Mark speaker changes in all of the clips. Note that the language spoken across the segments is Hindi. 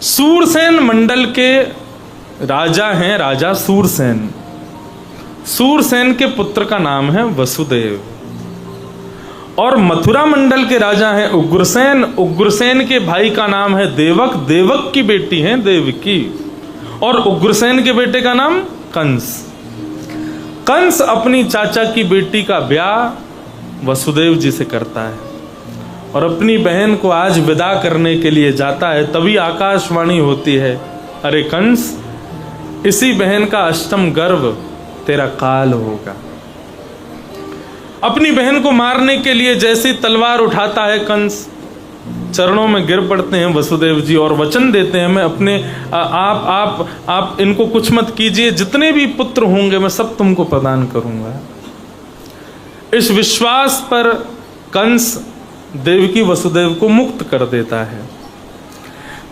Speaker 1: सूरसेन मंडल के राजा हैं राजा सूरसेन। सूरसेन के पुत्र का नाम है वसुदेव। और मथुरा मंडल के राजा हैं उग्रसेन। उग्रसेन के भाई का नाम है देवक। देवक की बेटी है देवकी। और उग्रसेन के बेटे का नाम कंस। कंस अपनी चाचा की बेटी का ब्याह वसुदेव जी से करता है और अपनी बहन को आज विदा करने के लिए जाता है। तभी आकाशवाणी होती है, अरे कंस, इसी बहन का अष्टम गर्भ तेरा काल होगा। अपनी बहन को मारने के लिए जैसी तलवार उठाता है कंस, चरणों में गिर पड़ते हैं वसुदेव जी और वचन देते हैं, मैं अपने आप इनको कुछ मत कीजिए, जितने भी पुत्र होंगे मैं सब तुमको प्रदान करूंगा। इस विश्वास पर कंस देवकी वसुदेव को मुक्त कर देता है।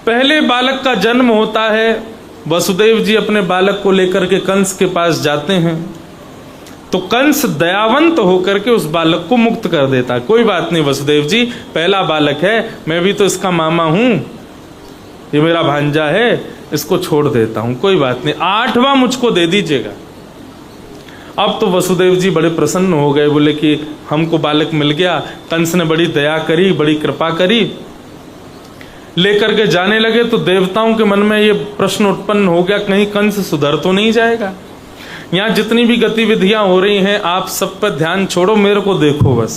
Speaker 1: पहले बालक का जन्म होता है। वसुदेव जी अपने बालक को लेकर के कंस के पास जाते हैं तो कंस दयावंत होकर के उस बालक को मुक्त कर देता है। कोई बात नहीं वसुदेव जी, पहला बालक है, मैं भी तो इसका मामा हूं, ये मेरा भांजा है, इसको छोड़ देता हूं, कोई बात नहीं, 8वां मुझको दे दीजिएगा। अब तो वसुदेव जी बड़े प्रसन्न हो गए, बोले कि हमको बालक मिल गया। कंस ने बड़ी दया करी, बड़ी कृपा करी, लेकर के जाने लगे। तो देवताओं के मन में ये प्रश्न उत्पन्न हो गया, कहीं कंस सुधर तो नहीं जाएगा। यहाँ जितनी भी गतिविधियां हो रही हैं आप सब पर ध्यान छोड़ो, मेरे को देखो बस।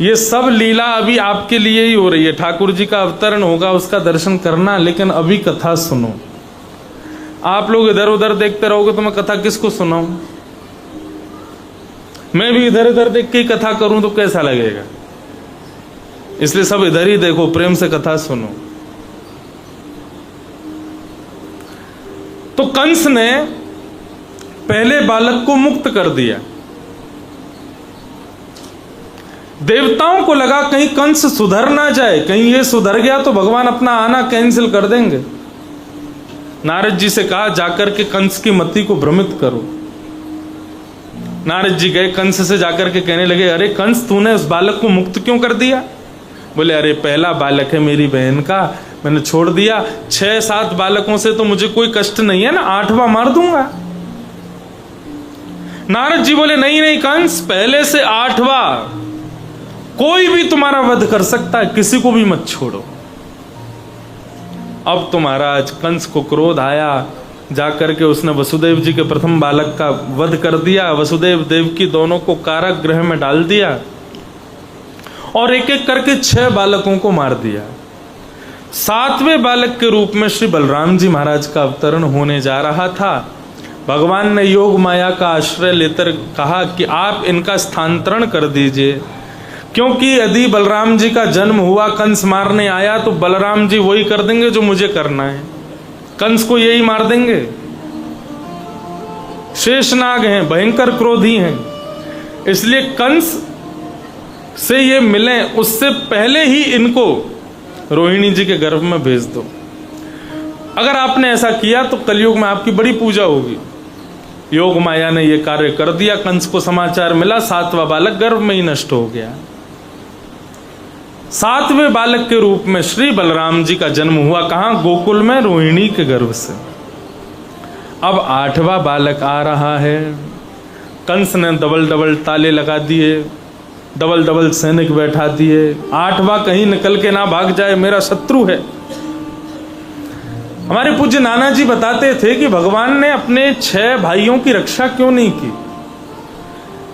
Speaker 1: ये सब लीला अभी आपके लिए ही हो रही है। ठाकुर जी का अवतरण होगा, उसका दर्शन करना, लेकिन अभी कथा सुनो। आप लोग इधर उधर देखते रहोगे तो मैं कथा किसको सुनाऊं? मैं भी इधर उधर देख के कथा करूं तो कैसा लगेगा? इसलिए सब इधर ही देखो, प्रेम से कथा सुनो। तो कंस ने पहले बालक को मुक्त कर दिया। देवताओं को लगा कहीं कंस सुधर ना जाए, कहीं ये सुधर गया तो भगवान अपना आना कैंसिल कर देंगे। नारद जी से कहा जाकर के कंस की मति को भ्रमित करो। नारद जी गए, कंस से जाकर के कहने लगे, अरे कंस, तूने उस बालक को मुक्त क्यों कर दिया? बोले, अरे पहला बालक है मेरी बहन का, मैंने छोड़ दिया। 6-7 बालकों से तो मुझे कोई कष्ट नहीं है ना, 8वां मार दूंगा। नारद जी बोले, नहीं नहीं कंस, पहले से 8वां कोई भी तुम्हारा वध कर सकता है, किसी को भी मत छोड़ो। अब तो महाराज कंस को क्रोध आया, जाकर के उसने वसुदेव जी के प्रथम बालक का वध कर दिया। वसुदेव देवकी दोनों को कारागृह में डाल दिया और एक एक करके 6 बालकों को मार दिया। 7वें बालक के रूप में श्री बलराम जी महाराज का अवतरण होने जा रहा था। भगवान ने योग माया का आश्रय लेकर कहा कि आप इनका स्थानांतरण कर दीजिए, क्योंकि यदि बलराम जी का जन्म हुआ, कंस मारने आया, तो बलराम जी वही कर देंगे जो मुझे करना है, कंस को यही मार देंगे। शेषनाग हैं, भयंकर क्रोधी हैं, इसलिए कंस से ये मिले उससे पहले ही इनको रोहिणी जी के गर्भ में भेज दो। अगर आपने ऐसा किया तो कलयुग में आपकी बड़ी पूजा होगी। योग माया ने यह कार्य कर दिया। कंस को समाचार मिला, 7वां बालक गर्भ में ही नष्ट हो गया। 7वें बालक के रूप में श्री बलराम जी का जन्म हुआ। कहां? गोकुल में, रोहिणी के गर्भ से। अब 8वां बालक आ रहा है। कंस ने डबल ताले लगा दिए, डबल सैनिक बैठा दिए। 8वां कहीं निकल के ना भाग जाए, मेरा शत्रु है। हमारे पूज्य नाना जी बताते थे कि भगवान ने अपने 6 भाइयों की रक्षा क्यों नहीं की।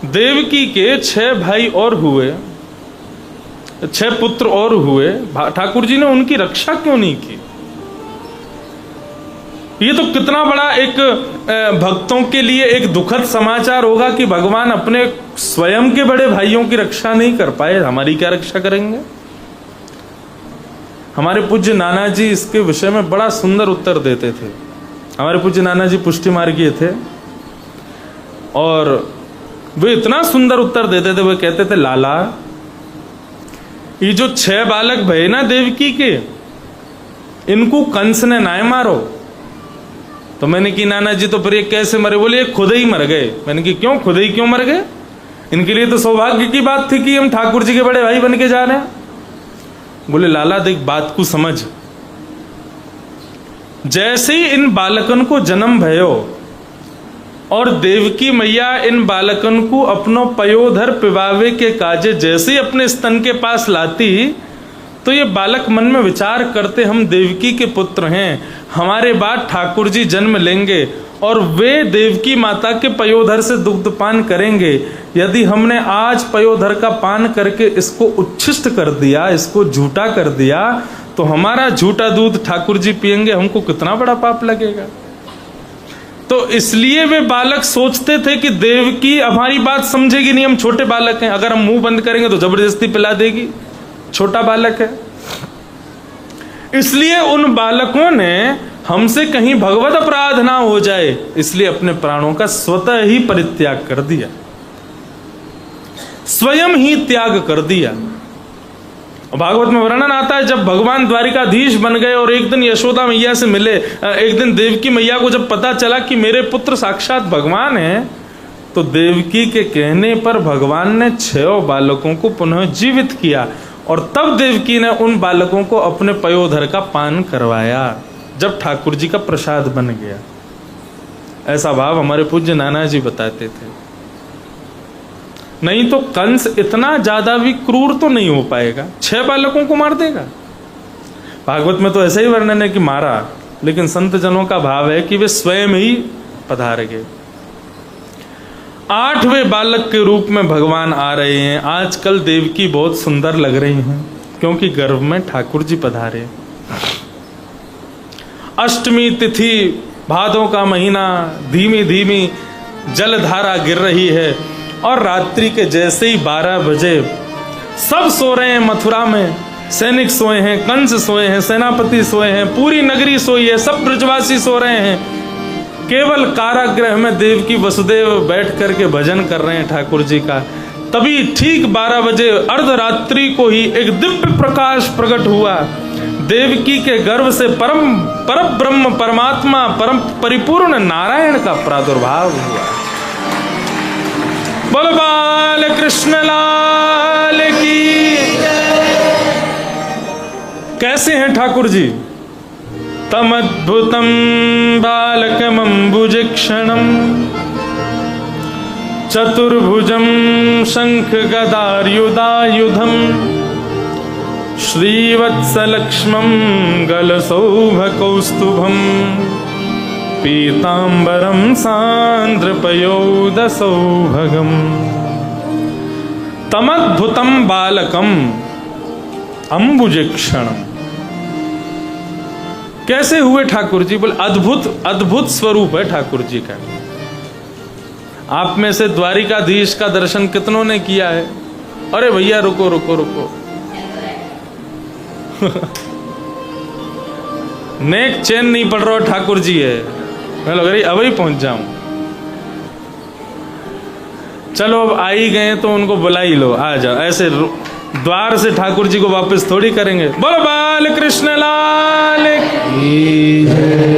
Speaker 1: देवकी के 6 भाई और हुए, 6 पुत्र और हुए, ठाकुर जी ने उनकी रक्षा क्यों नहीं की? ये तो कितना बड़ा एक भक्तों के लिए एक दुखद समाचार होगा कि भगवान अपने स्वयं के बड़े भाइयों की रक्षा नहीं कर पाए, हमारी क्या रक्षा करेंगे? हमारे पूज्य नाना जी इसके विषय में बड़ा सुंदर उत्तर देते थे। हमारे पूज्य नाना जी पुष्टि मार्गीय थे और वे इतना सुंदर उत्तर देते थे। वे कहते थे, लाला, ये जो 6 बालक भये ना देवकी के, इनको कंस ने ना मारो। तो मैंने कि नाना जी, तो फिर ये कैसे मरे? बोले, ये खुद ही मर गए। मैंने कि क्यों, खुद ही क्यों मर गए? इनके लिए तो सौभाग्य की बात थी कि हम ठाकुर जी के बड़े भाई बन के जा रहे हैं। बोले, लाला देख, बात को समझ, जैसे ही इन बालकन को जन्म भयो और देवकी मैया इन बालकन को अपनो पयोधर पिवावे के काजे जैसे ही अपने स्तन के पास लाती, तो ये बालक मन में विचार करते, हम देवकी के पुत्र हैं, हमारे बाद ठाकुर जी जन्म लेंगे और वे देवकी माता के पयोधर से दुग्ध पान करेंगे। यदि हमने आज पयोधर का पान करके इसको उच्छिष्ट कर दिया, इसको झूठा कर दिया, तो हमारा झूठा दूध ठाकुर जी पिएंगे, हमको कितना बड़ा पाप लगेगा। तो इसलिए वे बालक सोचते थे कि देवकी हमारी बात समझेगी नहीं, हम छोटे बालक हैं, अगर हम मुंह बंद करेंगे तो जबरदस्ती पिला देगी, छोटा बालक है। इसलिए उन बालकों ने हमसे कहीं भगवत अपराध ना हो जाए, इसलिए अपने प्राणों का स्वतः ही परित्याग कर दिया, स्वयं ही त्याग कर दिया। भागवत में वर्णन आता है, जब भगवान द्वारिकाधीश बन गए और एक दिन यशोदा मैया से मिले, एक दिन देवकी मैया को जब पता चला कि मेरे पुत्र साक्षात भगवान हैं, तो देवकी के कहने पर भगवान ने 6 बालकों को पुनः जीवित किया और तब देवकी ने उन बालकों को अपने पयोधर का पान करवाया, जब ठाकुर जी का प्रसाद बन गया। ऐसा भाव हमारे पूज्य नाना जी बताते थे। नहीं तो कंस इतना ज्यादा भी क्रूर तो नहीं हो पाएगा, 6 बालकों को मार देगा। भागवत में तो ऐसा ही वर्णन है कि मारा, लेकिन संत जनों का भाव है कि वे स्वयं ही पधार गए। 8वें बालक के रूप में भगवान आ रहे हैं। आजकल देवकी बहुत सुंदर लग रही हैं, क्योंकि गर्भ में ठाकुर जी पधारे। अष्टमी तिथि, भादों का महीना, धीमी धीमी जलधारा गिर रही है और रात्रि के जैसे ही 12 बजे सब सो रहे हैं। मथुरा में सैनिक सोए हैं, कंस सोए हैं, सेनापति सोए हैं, पूरी नगरी सोई है, सब ब्रजवासी सो रहे हैं। केवल कारागृह में देवकी वसुदेव बैठ करके भजन कर रहे हैं ठाकुर जी का। तभी ठीक 12 बजे अर्धरात्रि को ही एक दिव्य प्रकाश प्रकट हुआ। देवकी के गर्भ से परम ब्रह्म परमात्मा परम परिपूर्ण नारायण का प्रादुर्भाव हुआ। बोलो बाल कृष्ण लाल की। कैसे हैं ठाकुर जी? तमद्भुतम बालकमंबुजक्षणम चतुर्भुजम शंख गदार्युदायुधम श्रीवत्सलक्ष्मं गलसौभकौस्तुभं पीतांबरं सांद्रपयोदसौभगम् तमद्भुतं बालकम अंबुजक्षणम। कैसे हुए ठाकुर जी? बोले अद्भुत अद्भुत स्वरूप है ठाकुर जी का। आप में से द्वारिकाधीश का दर्शन कितनों ने किया है? अरे भैया रुको रुको रुको नेक चैन नहीं पड़ रहा ठाकुर जी है। मैं लग रही अब ही पहुंच जाऊं। चलो अब आ ही गए तो उनको बुला ही लो, आ जाओ। ऐसे द्वार से ठाकुर जी को वापस थोड़ी करेंगे। बोलो बाल कृष्ण लाल की।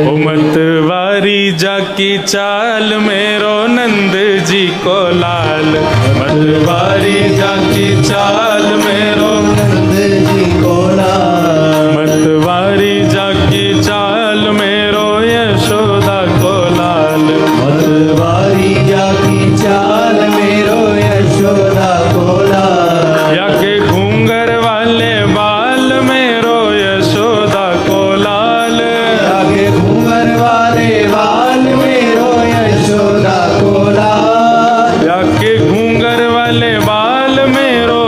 Speaker 1: ओ मतवारी जाकी चाल मेरो नंद जी को लाल। मतवारी जाकी चाल मेरो नंद जी को लाल। मतवारी जाकी चाल मेरो यशोदा को लाल। मतवारी जाकी चाल मेरो यशोदा को लाल। या के घूंगर वाले बाल मेरो यशोदा को लाल। या के घूंगर वाले बाल मेरो यशोदा को लाल। या के घूंगर वाले बाल मेरो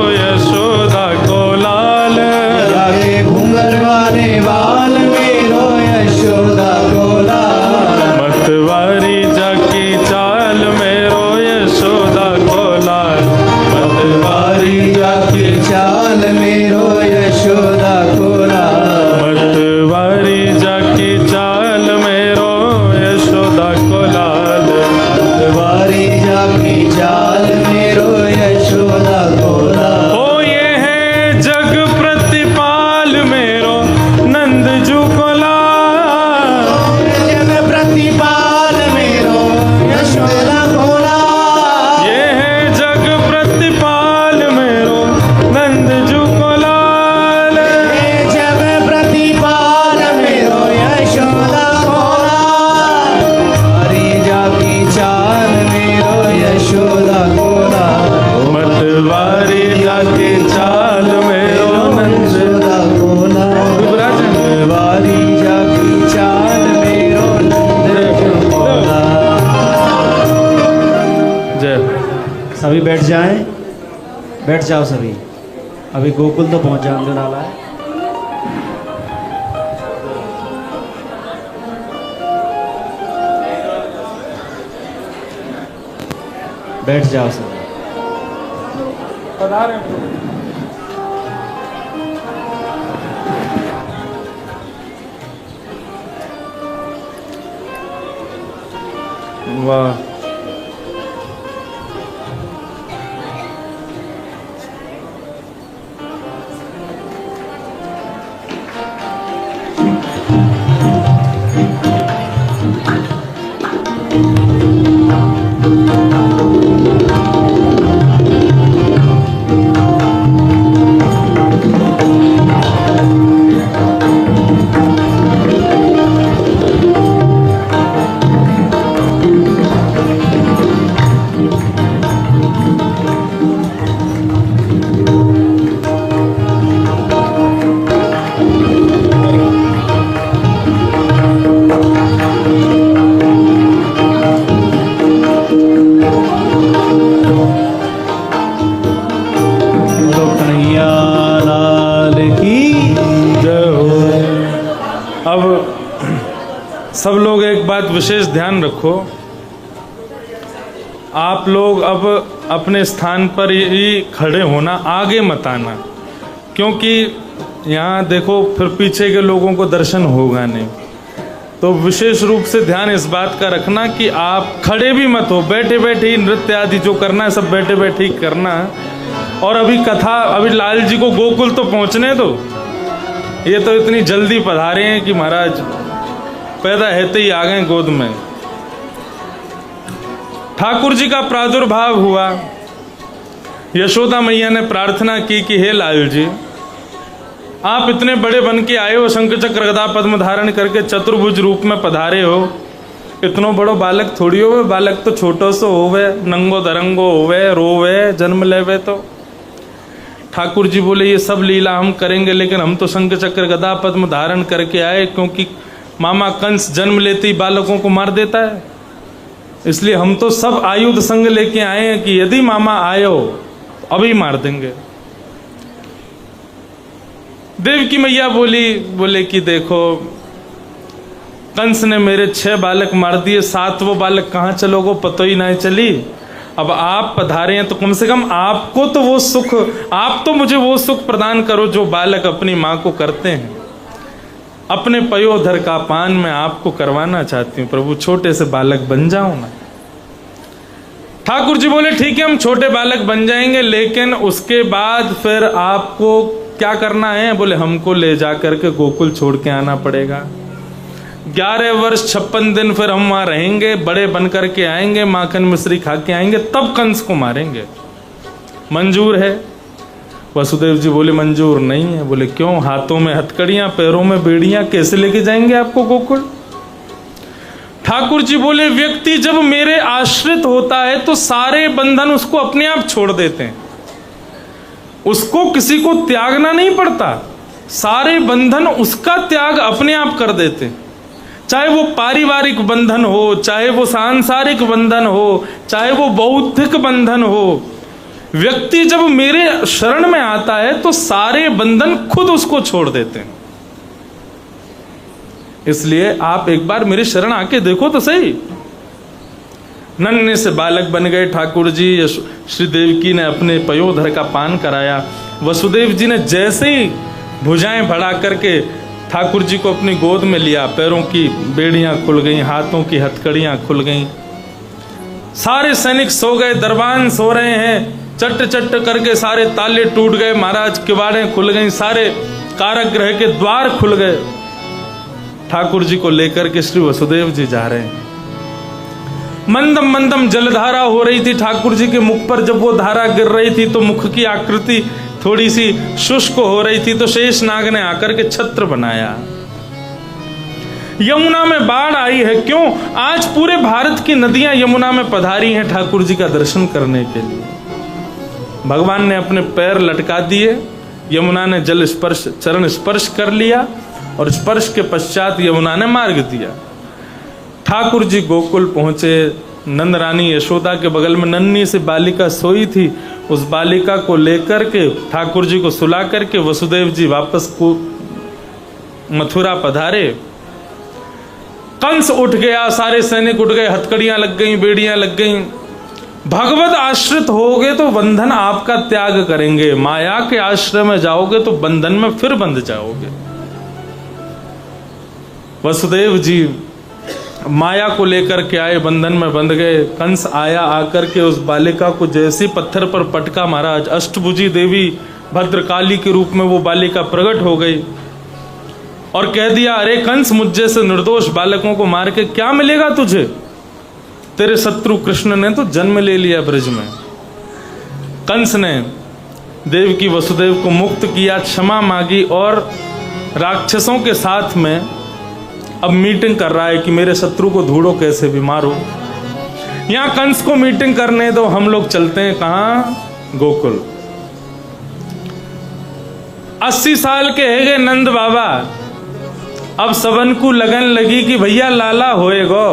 Speaker 2: जाएं, बैठ जाओ सभी। अभी गोकुल तो पहुंच जाने वाला है। बैठ जाओ सभी।
Speaker 1: वाह, सब लोग एक बात विशेष ध्यान रखो, आप लोग अब अपने स्थान पर ही खड़े होना, आगे मत आना, क्योंकि यहाँ देखो फिर पीछे के लोगों को दर्शन होगा नहीं। तो विशेष रूप से ध्यान इस बात का रखना कि आप खड़े भी मत हो, बैठे बैठे ही नृत्य आदि जो करना है सब बैठे बैठे ही करना। और अभी कथा, अभी लाल जी को गोकुल तो पहुँचने दो। ये तो इतनी जल्दी पधारे हैं कि महाराज पैदा होते ही आ गए गोद में। ठाकुर जी का प्रादुर्भाव हुआ। यशोदा मैया ने प्रार्थना की कि हे लाल जी, आप इतने बड़े बन के आए हो, शंख चक्र गदा पद्म धारण करके चतुर्भुज रूप में पधारे हो। इतनो बड़ो बालक थोड़ी हो, बालक तो छोटो सो होवे, नंगो दरंगो होवे, रोवे, जन्म लेवे। तो ठाकुर जी बोले ये सब लीला हम करेंगे, लेकिन हम तो शंख चक्र गदा पद्म धारण करके आए, क्योंकि मामा कंस जन्म लेते ही बालकों को मार देता है। इसलिए हम तो सब आयुध संग लेके आए हैं कि यदि मामा आयो अभी मार देंगे। देवकी मैया बोले कि देखो, कंस ने मेरे 6 बालक मार दिए, 7वां बालक कहाँ चलोगो पतो ही नहीं चली। अब आप पधारे हैं तो कम से कम आपको तो वो सुख, आप तो मुझे वो सुख प्रदान करो जो बालक अपनी माँ को करते हैं। अपने पयोधर का पान मैं आपको करवाना चाहती हूँ प्रभु, छोटे से बालक बन जाओ ना। ठाकुर जी बोले ठीक है, हम छोटे बालक बन जाएंगे, लेकिन उसके बाद फिर आपको क्या करना है? बोले हमको ले जाकर के गोकुल छोड़ के आना पड़ेगा। 11 वर्ष 56 दिन फिर हम वहां रहेंगे, बड़े बन करके आएंगे, माखन मिश्री खा के आएंगे, तब कंस को मारेंगे। मंजूर है? वसुदेव जी बोले मंजूर नहीं है। बोले क्यों? हाथों में हथकड़ियां, पैरों में बेड़ियां, कैसे लेके जाएंगे आपको गोकुल? ठाकुर जी बोले व्यक्ति जब मेरे आश्रित होता है तो सारे बंधन उसको अपने आप छोड़ देते हैं, उसको किसी को त्यागना नहीं पड़ता, सारे बंधन उसका त्याग अपने आप कर देते हैं। चाहे वो पारिवारिक बंधन हो, चाहे वो सांसारिक बंधन हो, चाहे वो बौद्धिक बंधन हो, व्यक्ति जब मेरे शरण में आता है तो सारे बंधन खुद उसको छोड़ देते हैं। इसलिए आप एक बार मेरी शरण आके देखो तो सही। नन्हे से बालक बन गए ठाकुर जी। श्री देवकी ने अपने पयोधर का पान कराया। वसुदेव जी ने जैसे ही भुजाएं बढ़ा करके ठाकुर जी को अपनी गोद में लिया, पैरों की बेड़ियां खुल गईं, हाथों की हथकड़ियां खुल गईं। सारे सैनिक सो गए, दरबान सो रहे हैं, चट चट करके सारे ताले टूट गए, महाराज किवाड़ें खुल गईं, सारे कारागृह के द्वार खुल गए। ठाकुर जी को लेकर के श्री वसुदेव जी जा रहे हैं। मंदम मंदम जलधारा हो रही थी ठाकुर जी के मुख पर। जब वो धारा गिर रही थी तो मुख की आकृति थोड़ी सी शुष्क हो रही थी, तो शेषनाग ने आकर के छत्र बनाया। यमुना में बाढ़ आई है। क्यों? आज पूरे भारत की नदियां यमुना में पधारी हैं ठाकुर जी का दर्शन करने के लिए। भगवान ने अपने पैर लटका दिए, यमुना ने जल स्पर्श, चरण स्पर्श कर लिया, और स्पर्श के पश्चात यमुना ने मार्ग दिया। ठाकुर जी गोकुल पहुंचे, नंद रानी यशोदा के बगल में नन्ही सी बालिका सोई थी। उस बालिका को लेकर के ठाकुर जी को सुला करके वसुदेव जी वापस को मथुरा पधारे। कंस उठ गया, सारे सैनिक उठ गए, हथकड़ियां लग गई, बेड़ियां लग गई। भगवत आश्रित होगे तो बंधन आपका त्याग करेंगे, माया के आश्रय में जाओगे तो बंधन में फिर बंध जाओगे। वसुदेव जी माया को लेकर के आए, बंधन में बंध गए। कंस आया, आकर के उस बालिका को जैसे पत्थर पर पटका महाराज, अष्टभुजी देवी भद्रकाली के रूप में वो बालिका प्रकट हो गई और कह दिया, अरे कंस, मुझ जैसे निर्दोष बालकों को मार के क्या मिलेगा तुझे? तेरे शत्रु कृष्ण ने तो जन्म ले लिया ब्रज में। कंस ने देवकी वसुदेव को मुक्त किया, क्षमा मांगी और राक्षसों के साथ में अब मीटिंग कर रहा है कि मेरे शत्रु को ढूंढो, कैसे भी मारो। यहां कंस को मीटिंग करने दो, हम लोग चलते हैं कहां? गोकुल। 80 साल के है गए नंद बाबा। अब सबन को लगन लगी कि भैया लाला होएगो।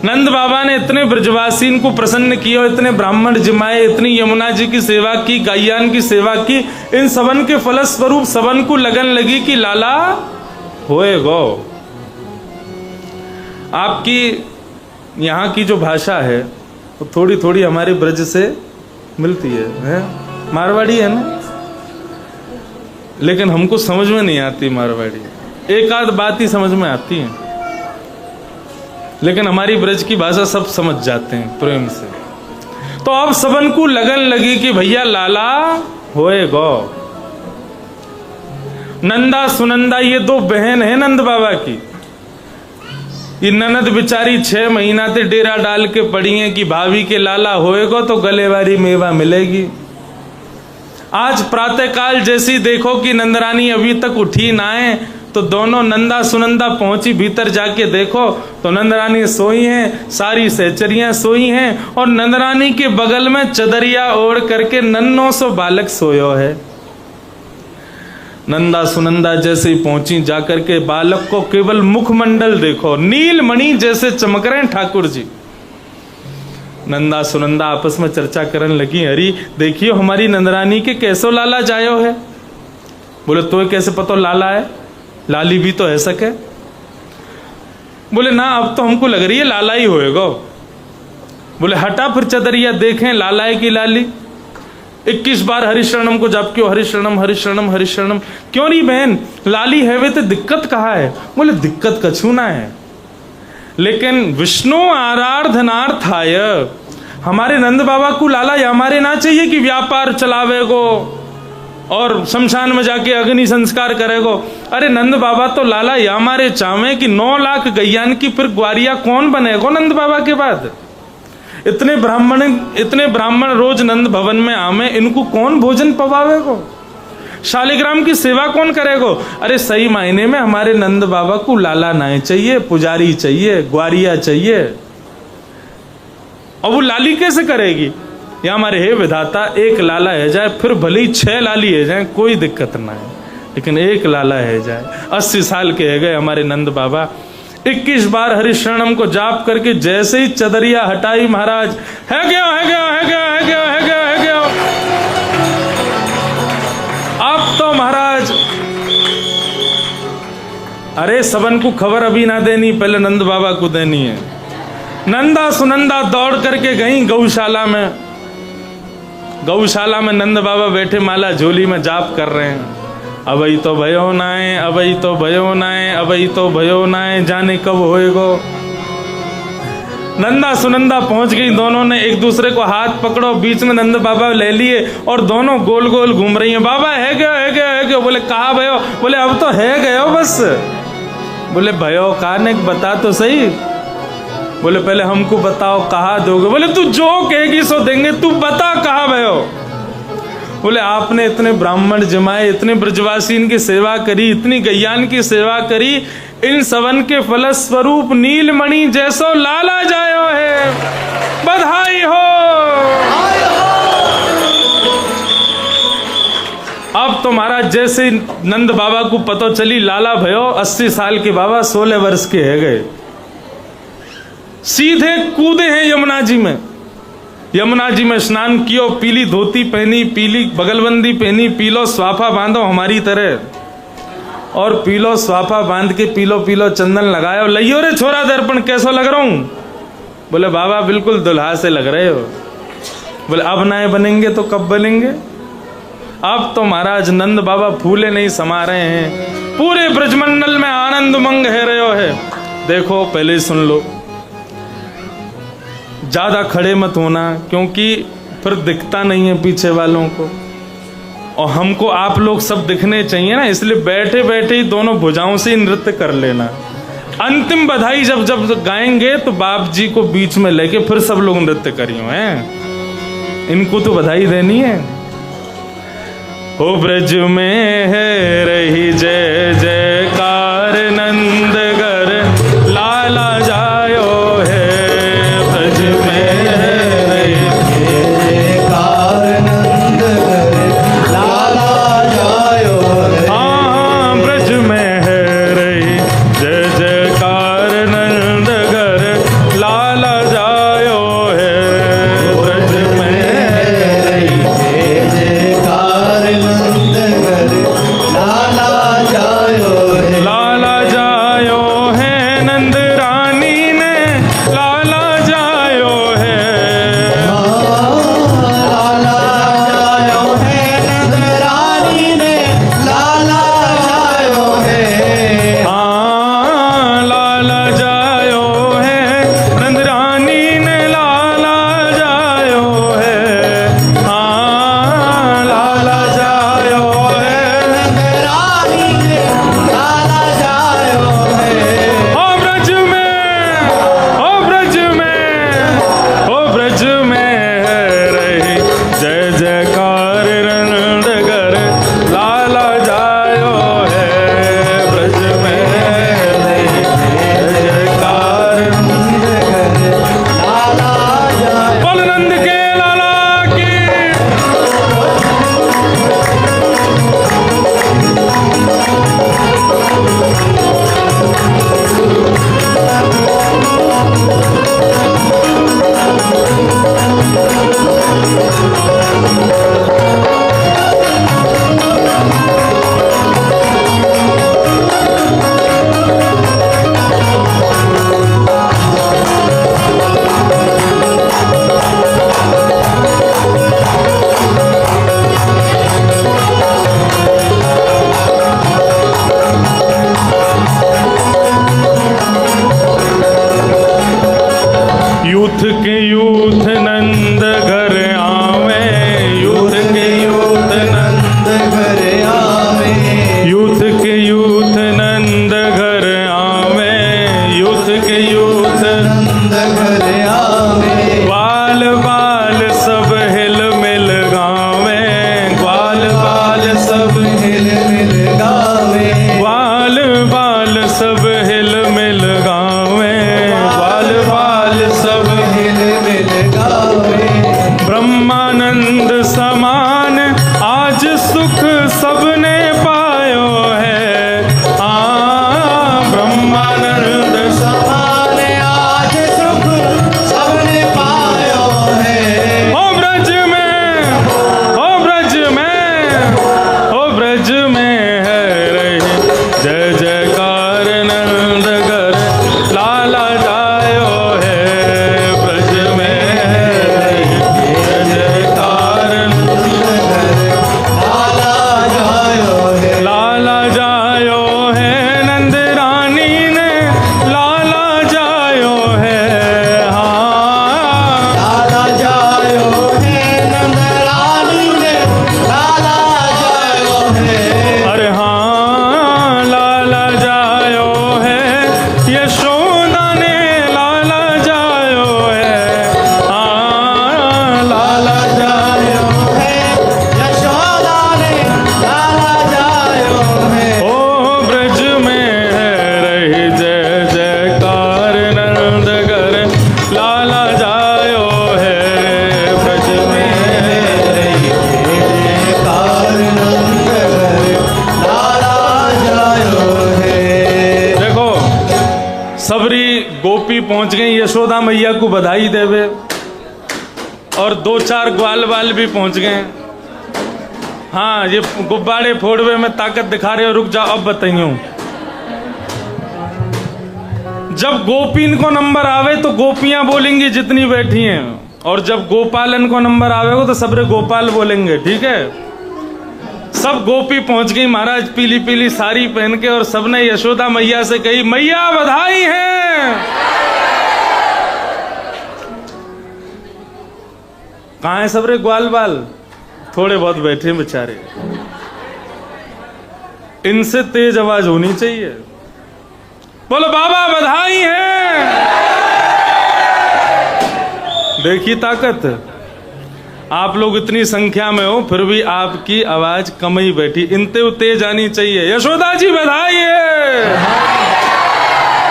Speaker 1: नंद बाबा ने इतने ब्रजवासीन को प्रसन्न किया, इतने ब्राह्मण जिमाए, इतनी यमुना जी की सेवा की, गायन की सेवा की। इन सबन के फलस्वरूप सबन को लगन लगी कि लाला होएगो। आपकी यहाँ की जो भाषा है वो थोड़ी थोड़ी हमारे ब्रज से मिलती है? मारवाड़ी है ना, लेकिन हमको समझ में नहीं आती मारवाड़ी। एक आध बात ही समझ में आती है, लेकिन हमारी ब्रज की भाषा सब समझ जाते हैं प्रेम से। तो अब सबन को लगन लगी कि भैया लाला होएगो। नंदा सुनंदा ये 2 बहन है नंद बाबा की। ये ननद बिचारी 6 महीना से डेरा डाल के पड़ी है कि भाभी के लाला होएगो तो गलेवारी मेवा मिलेगी। आज प्रातःकाल जैसी देखो कि नंदरानी अभी तक उठी ना है, तो दोनों नंदा सुनंदा पहुंची, भीतर जाके देखो तो नंदरानी सोई हैं, सारी सहचरियां सोई हैं और नंदरानी के बगल में चदरिया ओढ़ करके नन्नो सो बालक सोयो है। नंदा सुनंदा जैसे ही पहुंची, जाकर के बालक को केवल मुखमंडल देखो, नीलमणि जैसे चमक रहे हैं ठाकुर जी। नंदा सुनंदा आपस में चर्चा करने लगी, अरे देखियो हमारी नंदरानी के कैसो लाला जायो है। बोले तो कैसे पता लाला है? लाली भी तो है सके। बोले ना, अब तो हमको लग रही है लाला ही होएगा। बोले हटा फिर चदरिया देखें लाला है कि लाली। 21 बार हरिशरणम को जप क्यों, हरिशरणम हरिशरणम हरिशरणम। क्यों नहीं बहन, लाली है वे तो दिक्कत कहाँ है? बोले दिक्कत कछु ना है, लेकिन विष्णु आराधनार्थाय हमारे नंद बाबा को लाला हमारे ना चाहिए कि व्यापार चलावेगो और शमशान में जाके अग्नि संस्कार करेगो। अरे नंद बाबा तो लाला हमारे चावे कि 9 लाख गैयान की फिर ग्वारिया कौन बनेगो नंद बाबा के बाद? इतने ब्राह्मण रोज नंद भवन में आवे, इनको कौन भोजन पवावेगो? शालिग्राम की सेवा कौन करेगो? अरे सही मायने में हमारे नंद बाबा को लाला नहीं चाहिए, पुजारी चाहिए, ग्वारिया चाहिए। और वो लाली कैसे करेगी? या हमारे हे विधाता, एक लाला है जाए, फिर भले ही 6 लाली है जाए, कोई दिक्कत ना है, लेकिन एक लाला है जाए। 80 साल के है गए हमारे नंद बाबा। 21 बार हरिशरणम को जाप करके जैसे ही चदरिया हटाई, महाराज है गया है गया है गया है गया है गया है गया। अब तो महाराज, अरे सबन को खबर अभी ना देनी, पहले नंद बाबा को देनी है। नंदा सुनंदा दौड़ करके गई गौशाला में। गौशाला में नंद बाबा बैठे माला झोली में जाप कर रहे हैं। अबई तो भयो नाए, अबई तो भयो नाए, अबई तो भयो नाए, जाने कब होएगो। नंदा सुनंदा पहुंच गई, दोनों ने एक दूसरे को हाथ पकड़ो, बीच में नंद बाबा ले लिए और दोनों गोल गोल घूम रही हैं। बाबा है गयो है गयो है गयो। बोले कहा भयो? बोले अब तो है गयो बस। बोले भयो कहा ने बता तो सही। बोले पहले हमको बताओ कहा दोगे? बोले तू जो कहेगी सो देंगे, तू बता कहा भयो। बोले आपने इतने ब्राह्मण जमाए, इतने ब्रजवासी इनकी सेवा करी, इतनी गैयान की सेवा करी, इन सवन के फलस्वरूप नीलमणि जैसो लाला जायो है, बधाई हो। अब तो महाराज जैसे नंद बाबा को पता चली लाला भयो, 80 साल के बाबा 16 वर्ष के है गए। सीधे कूदे हैं यमुना जी में। यमुना जी में स्नान कियो, पीली धोती पहनी, पीली बगलबंदी पहनी, पीलो स्वाफा बांधो हमारी तरह, और पीलो स्वाफा बांध के पीलो पीलो चंदन लगायो, लइयो रे छोरा दर्पण कैसो लग रहा हूं? बोले बाबा बिल्कुल दुल्हा से लग रहे हो। बोले अब नए बनेंगे तो कब बनेंगे? अब तो महाराज नंद बाबा फूले नहीं समा रहे हैं, पूरे ब्रजमंडल में आनंद उमंग है रहे है। देखो पहले ही सुन लो, ज्यादा खड़े मत होना, क्योंकि फिर दिखता नहीं है पीछे वालों को, और हमको आप लोग सब दिखने चाहिए ना, इसलिए बैठे बैठे ही दोनों भुजाओं से नृत्य कर लेना। अंतिम बधाई जब जब गाएंगे तो बाप जी को बीच में लेके फिर सब लोग नृत्य करियो हैं, इनको तो बधाई देनी है। ओ ब्रज में है रही जय जयकार, नंदगर लाला जायो है। ब्रज में है रही
Speaker 2: जयकार, नंदगर लाला जायो है।
Speaker 1: हाँ ब्रज में है रही जय जयकार, नंदगर लाला जायो है। ब्रज में है रही
Speaker 2: जय जयकार, नंदगर लाला जायो
Speaker 1: गोपी पहुंच गई यशोदा मैया को बधाई देवे, और 2-4 ग्वाल वाल भी पहुंच गए। हाँ, ये गुब्बारे फोड़वे में ताकत दिखा रहे हो, रुक जाओ अब बताइयो। जब गोपीन को नंबर आवे तो गोपियां बोलेंगी जितनी बैठी हैं, और जब गोपालन को नंबर आवेगा तो सबरे गोपाल बोलेंगे, ठीक है। सब गोपी पहुंच गई महाराज पीली पीली साड़ी पहन के, और सबने यशोदा मैया से कही मैया बधाई है। कहाँ है सबरे ग्वाल बाल? थोड़े बहुत बैठे बेचारे, इनसे तेज आवाज होनी चाहिए, बोलो बाबा बधाई है। देखिए ताकत, आप लोग इतनी संख्या में हो फिर भी आपकी आवाज कम ही बैठी, इनते तेज आनी चाहिए, यशोदा जी बधाई है।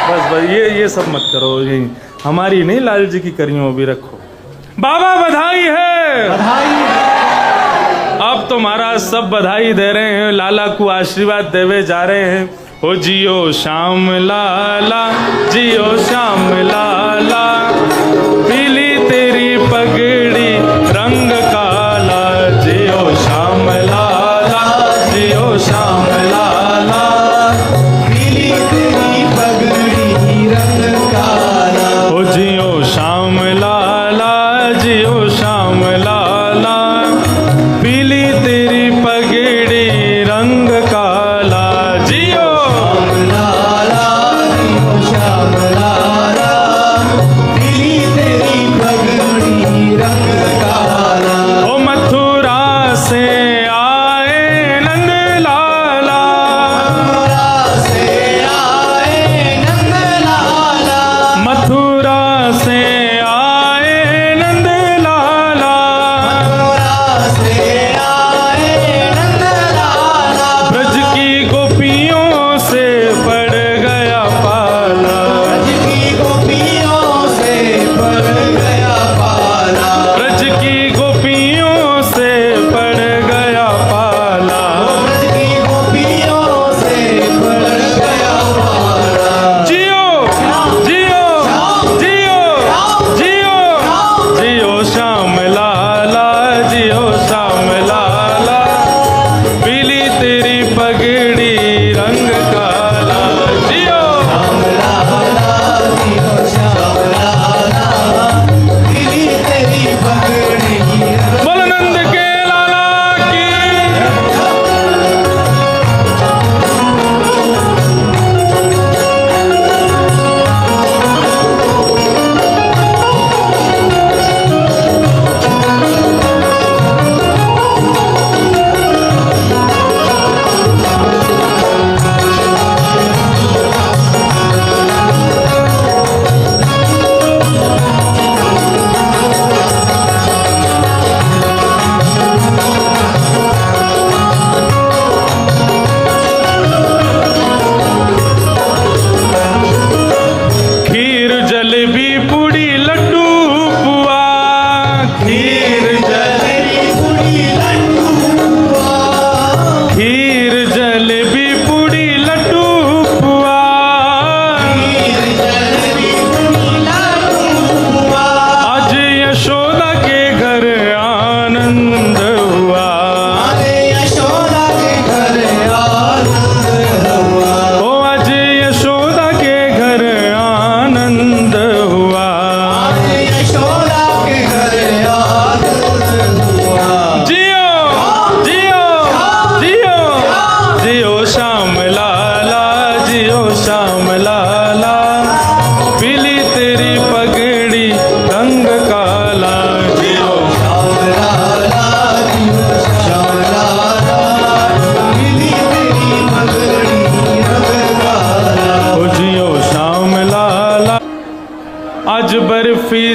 Speaker 1: बस बस ये सब मत करो, ये हमारी नहीं लाल जी की करियों भी रखो। बाबा बधाई है,
Speaker 2: बधाई है।
Speaker 1: अब तो महाराज सब बधाई दे रहे हैं, लाला को आशीर्वाद देवे जा रहे हैं। हो जियो श्याम लाला, जियो श्याम लाला, पीली तेरी पगड़ी रंग काला, जियो श्याम लाला, जियो श्याम लाला,
Speaker 2: पीली तेरी पगड़ी रंग काला।
Speaker 1: हो जियो श्याम लाला, जियो श्याम लाला, पीली तेरी पगड़ी रंग काला, जियो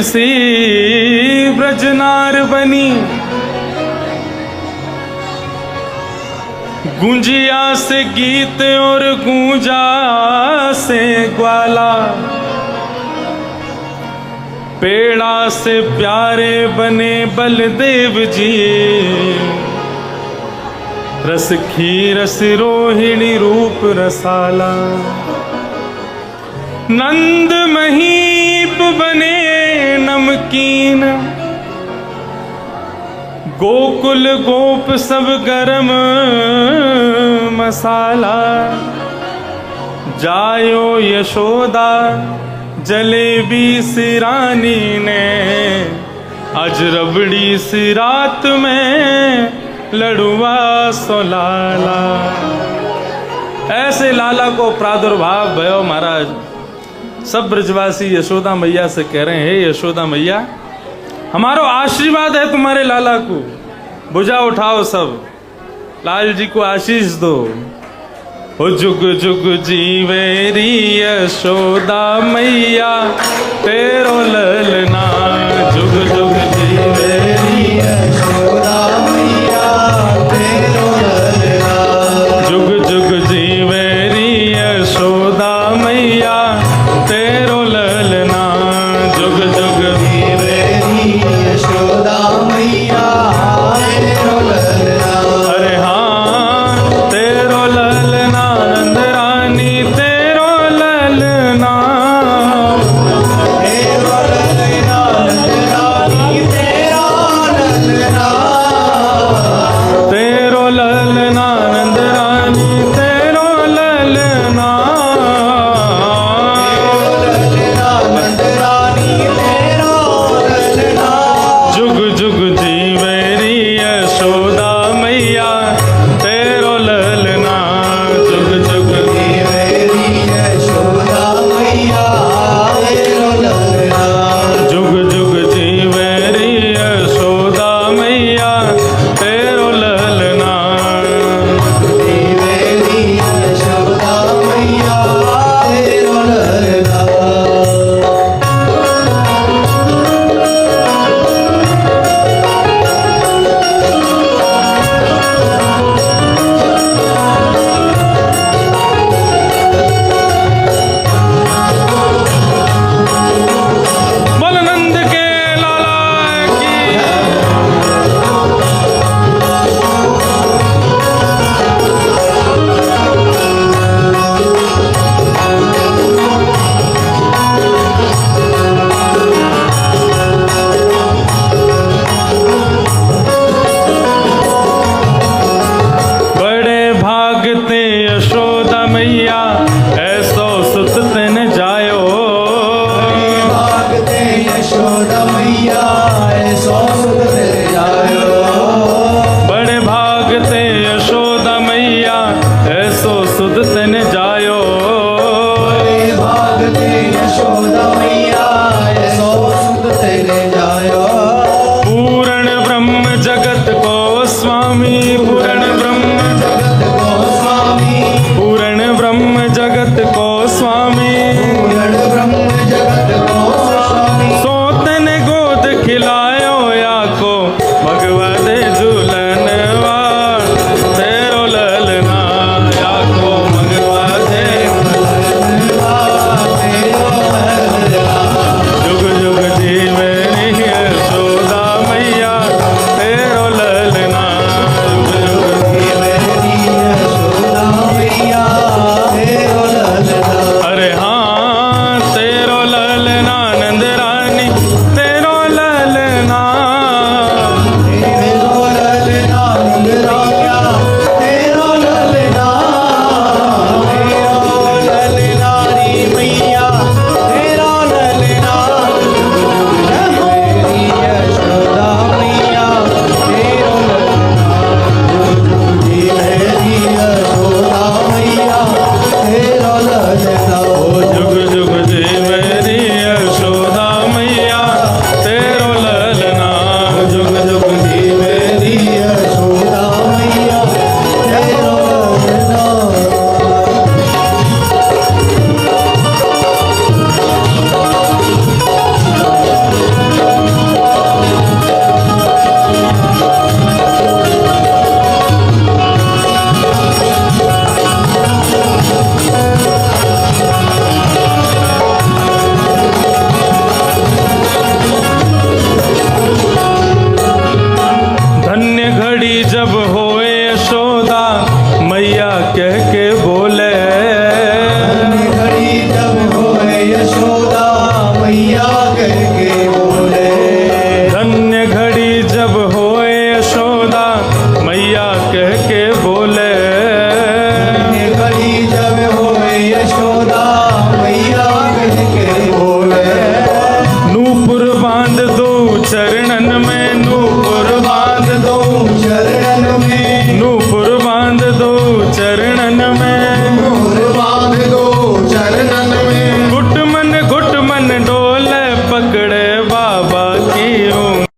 Speaker 1: सी ब्रजनार बनी, गूंजिया से गीत और गूंजा से ग्वाला, पेड़ा से प्यारे बने बलदेव जी, रस खीरस रोहिणी रूप रसाला। नंद महीप बने नमकीन, गोकुल गोप सब गरम मसाला, जायो यशोदा जलेबी सिरानी ने, आज रबड़ी सी रात में लड़ुआ सो लाला। ऐसे लाला को प्रादुर्भाव भयो महाराज। सब ब्रजवासी यशोदा मैया से कह रहे हैं, हे यशोदा मैया, हमारो आशीर्वाद है तुम्हारे लाला को, भुजा उठाओ सब, लाल जी को आशीष दो। ओ जुग जुग जीवेरी यशोदा मैया, तेरो ललना